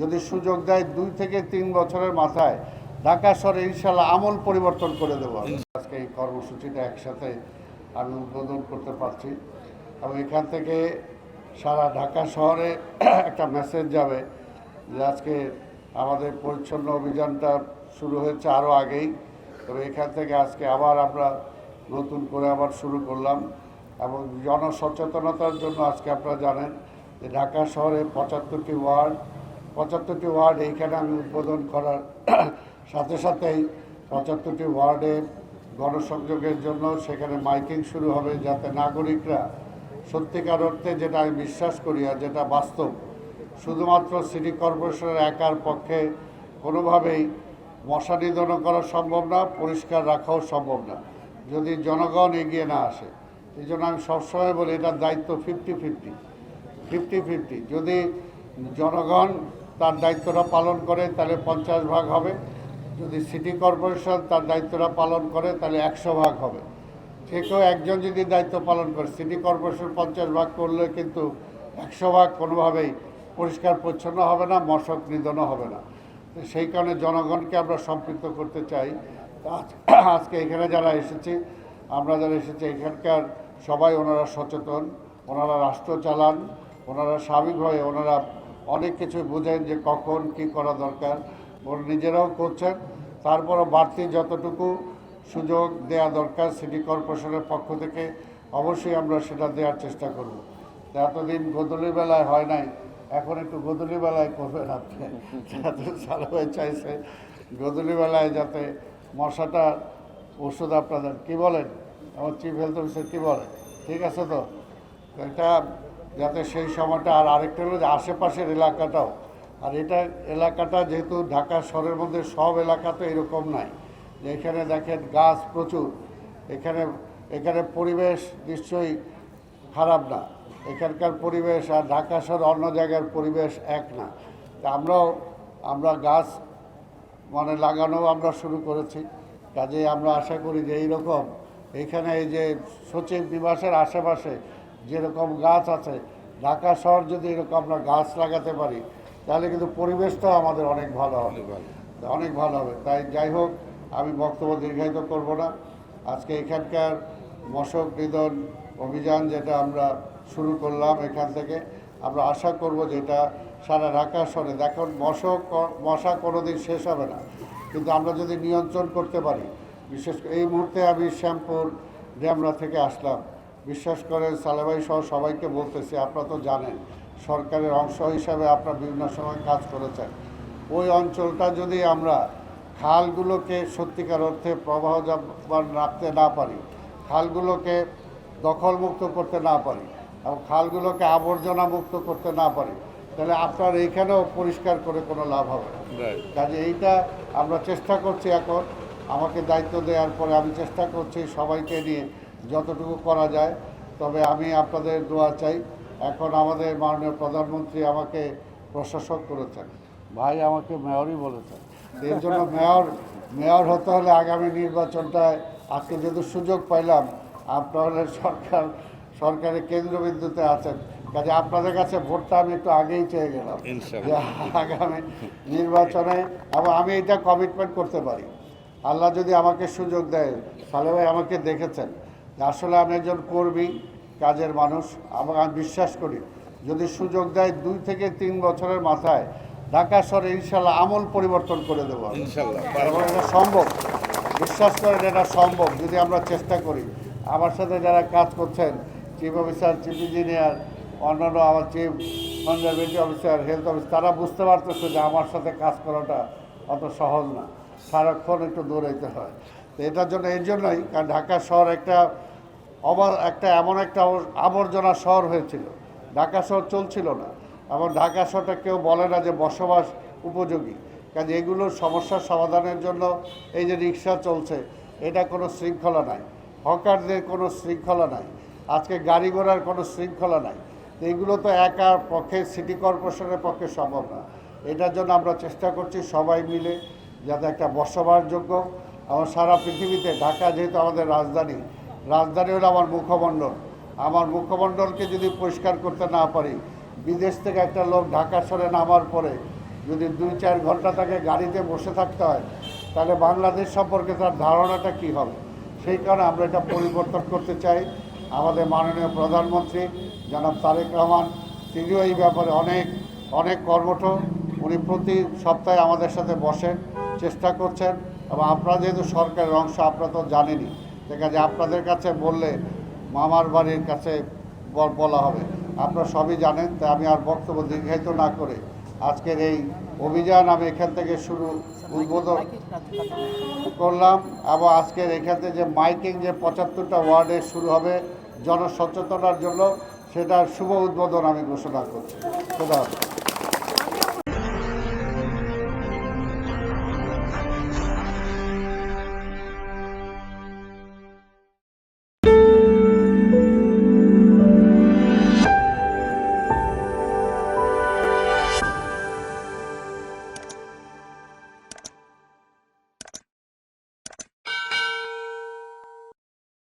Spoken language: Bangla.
যদি সুযোগ দেয় 2 থেকে 3 বছরের মাথায় ঢাকা শহরে ইনশাল্লাহ আমূল পরিবর্তন করে দেবো। আজকে এই কর্মসূচিটা একসাথে আমি উদ্বোধন করতে পারছি এবং এখান থেকে সারা ঢাকা শহরে একটা মেসেজ যাবে যে আজকে আমাদের পরিচ্ছন্ন অভিযানটা শুরু হয়েছে আরও আগেই, তবে এখান থেকে আজকে আবার আমরা নতুন করে আবার শুরু করলাম এবং জনসচেতনতার জন্য আজকে আপনারা জানেন যে ঢাকা শহরে 75টি ওয়ার্ড এইখানে আমি উদ্বোধন করার সাথে সাথেই 75টি ওয়ার্ডের গণসংযোগের জন্য সেখানে মাইকিং শুরু হবে, যাতে নাগরিকরা সত্যিকার অর্থে, যেটা আমি বিশ্বাস করি আর যেটা বাস্তব, শুধুমাত্র সিটি কর্পোরেশনের একার পক্ষে কোনোভাবেই মশা নিধন করা সম্ভব না, পরিষ্কার রাখাও সম্ভব না যদি জনগণ এগিয়ে না আসে। এই জন্য আমি সবসময় বলি এটার দায়িত্ব 50-50 যদি জনগণ তার দায়িত্বটা পালন করে তাহলে 50 ভাগ হবে, যদি সিটি কর্পোরেশন তার দায়িত্বটা পালন করে তাহলে 100 ভাগ হবে। যে কেউ একজন যদি দায়িত্ব পালন করে, সিটি কর্পোরেশন 50 ভাগ করলে কিন্তু 100 ভাগ কোনোভাবেই পরিষ্কার পরিচ্ছন্ন হবে না, মশক নিধনও হবে না। সেই কারণে জনগণকে আমরা সম্পৃক্ত করতে চাই। আজকে এখানে যারা এসেছি, আমরা যারা এসেছি এখানকার সবাই ওনারা সচেতন, ওনারা রাষ্ট্র চালান, ওনারা স্বাভাবিকভাবে ওনারা অনেক কিছু বোঝেন যে কখন কি করা দরকার, ওরা নিজেরাও করছেন। তারপরও বাড়তি যতটুকু সুযোগ দেওয়া দরকার সিটি কর্পোরেশনের পক্ষ থেকে অবশ্যই আমরা সেটা দেওয়ার চেষ্টা করব। এতদিন গোধূলি বেলায় হয় নাই, এখন একটু গোধূলি বেলায় করবেন আপনি, যাতে সারাই চাইছে গোধূলি বেলায় যাতে মশাটার ওষুধ আপনাদের কী বলেন, আমার চিফ হেলথ অফিসার কী বলে, ঠিক আছে তো, এটা যাতে সেই সময়টা। আর আরেকটা হলো যে আশেপাশের এলাকাটাও, আর এটা এলাকাটা যেহেতু ঢাকা শহরের মধ্যে সব এলাকা তো এরকম নাই, যে এখানে দেখেন গাছ প্রচুর, এখানে পরিবেশ নিশ্চয়ই খারাপ না, এখানকার পরিবেশ আর ঢাকা শহর অন্য জায়গার পরিবেশ এক না। তা আমরা গাছ লাগানো আমরা শুরু করেছি, কাজে আমরা আশা করি যে এইরকম এইখানে এই যে সচিব নিবাসের আশেপাশে যেরকম গাছ আছে, ঢাকা শহর যদি এরকম আমরা গাছ লাগাতে পারি তাহলে কিন্তু পরিবেশটাও আমাদের অনেক ভালো হবে। তাই যাই হোক, আমি বক্তব্য দীর্ঘায়িত করব না। আজকে এখানকার মশক নিধন অভিযান যেটা আমরা শুরু করলাম, এখান থেকে আমরা আশা করব যে এটা সারা ঢাকা শহরে, দেখুন মশা কোনোদিন শেষ হবে না, কিন্তু আমরা যদি নিয়ন্ত্রণ করতে পারি, বিশেষ করে এই মুহূর্তে আমি শ্যামপুর ড্যামরা থেকে আসলাম, বিশ্বাস করেন সালেভাই সহ সবাইকে বলতেছি, আপনারা তো জানেন সরকারের অংশ হিসাবে আপনারা বিভিন্ন সময় কাজ করেছেন, ওই অঞ্চলটা যদি আমরা খালগুলোকে সত্যিকার অর্থে প্রবাহমান রাখতে না পারি, খালগুলোকে দখলমুক্ত করতে না পারি এবং খালগুলোকে আবর্জনা মুক্ত করতে না পারি, তাহলে আপনার এইখানেও পরিষ্কার করে কোনো লাভ হবে না। কাজে এইটা আমরা চেষ্টা করছি, এখন আমাকে দায়িত্ব দেওয়ার পরে আমি চেষ্টা করছি সবাইকে নিয়ে যতটুকু করা যায়। তবে আমি আপনাদের দোয়া চাই। এখন আমাদের মাননীয় প্রধানমন্ত্রী আমাকে প্রশাসক করেছেন, ভাই আমাকে মেয়রই বলেছেন। এর জন্য মেয়র হতে হলে আগামী নির্বাচনটায় আজকে যেহেতু সুযোগ পাইলাম, আপনারা সরকারের কেন্দ্রবিন্দুতে আছেন, কাজে আপনাদের কাছে ভোটটা আমি একটু আগেই চেয়ে গেলাম যে আগামী নির্বাচনে, এবং আমি এটা কমিটমেন্ট করতে পারি, আল্লাহ যদি আমাকে সুযোগ দেয়। সালে ভাই আমাকে দেখেছেন যে আসলে আমি একজন কর্মী, কাজের মানুষ, আমি বিশ্বাস করি যদি সুযোগ দেয় 2 থেকে 3 বছরের মাথায় ঢাকা শহরে ইনশাল্লাহ আমূল পরিবর্তন করে দেবো ইনশাল্লাহ। এবং এটা সম্ভব, বিশ্বাস করেন এটা সম্ভব যদি আমরা চেষ্টা করি। আমার সাথে যারা কাজ করছেন, চিফ অফিসার, চিফ ইঞ্জিনিয়ার, অন্যান্য আমার chief conservative officer, health officer, তারা বুঝতে পারতেছে যে আমার সাথে কাজ করাটা অত সহজ না, সারাক্ষণ একটু দৌড়াইতে হয়। তো এটার জন্য এই জন্যই, কারণ ঢাকা শহর এমন একটা আবর্জনা শহর হয়েছিল, ঢাকা শহর চলছিল না, এবং ঢাকা শহরটা কেউ বলে না যে বসবাস উপযোগী। কাজে এগুলোর সমস্যার সমাধানের জন্য এই যে রিক্সা চলছে, এটা কোনো শৃঙ্খলা নাই, হকারদের কোনো শৃঙ্খলা নাই, আজকে গাড়ি ঘোড়ার কোনো শৃঙ্খলা নাই। এইগুলো তো একার পক্ষে, সিটি কর্পোরেশনের পক্ষে সম্ভব না। এটার জন্য আমরা চেষ্টা করছি সবাই মিলে যাতে একটা বসবাসযোগ্য, আমার সারা পৃথিবীতে ঢাকা যেহেতু আমাদের রাজধানী হলো আমার মুখমণ্ডল, আমার মুখমণ্ডলকে যদি পরিষ্কার করতে না পারি, বিদেশ থেকে একটা লোক ঢাকা শহরে নামার পরে যদি 2-4 ঘন্টা তাকে গাড়িতে বসে থাকতে হয়, তাহলে বাংলাদেশ সম্পর্কে তার ধারণাটা কী হবে? সেই কারণে আমরা এটা পরিবর্তন করতে চাই। আমাদের মাননীয় প্রধানমন্ত্রী জনাব তারেক রহমান, তিনিও এই ব্যাপারে অনেক কর্মঠ। উনি প্রতি সপ্তাহে আমাদের সাথে বসেন, চেষ্টা করছেন। এবং আপনারা যেহেতু সরকারের অংশ, আপনারা তো জানেনই, ঠিক আছে, আপনাদের কাছে বললে মামার বাড়ির কাছে বলা হবে, আপনারা সবই জানেন। তাই আমি আর বক্তব্য দীর্ঘায়িত না করে আজকের এই অভিযান আমি এখান থেকে উদ্বোধন করলাম। এবং আজকের এখান থেকে যে মাইকিং যে 75টা ওয়ার্ডে শুরু হবে জনসচেতনার জন্য, সেটার শুভ উদ্বোধন আমি ঘোষণা করছি। ধন্যবাদ।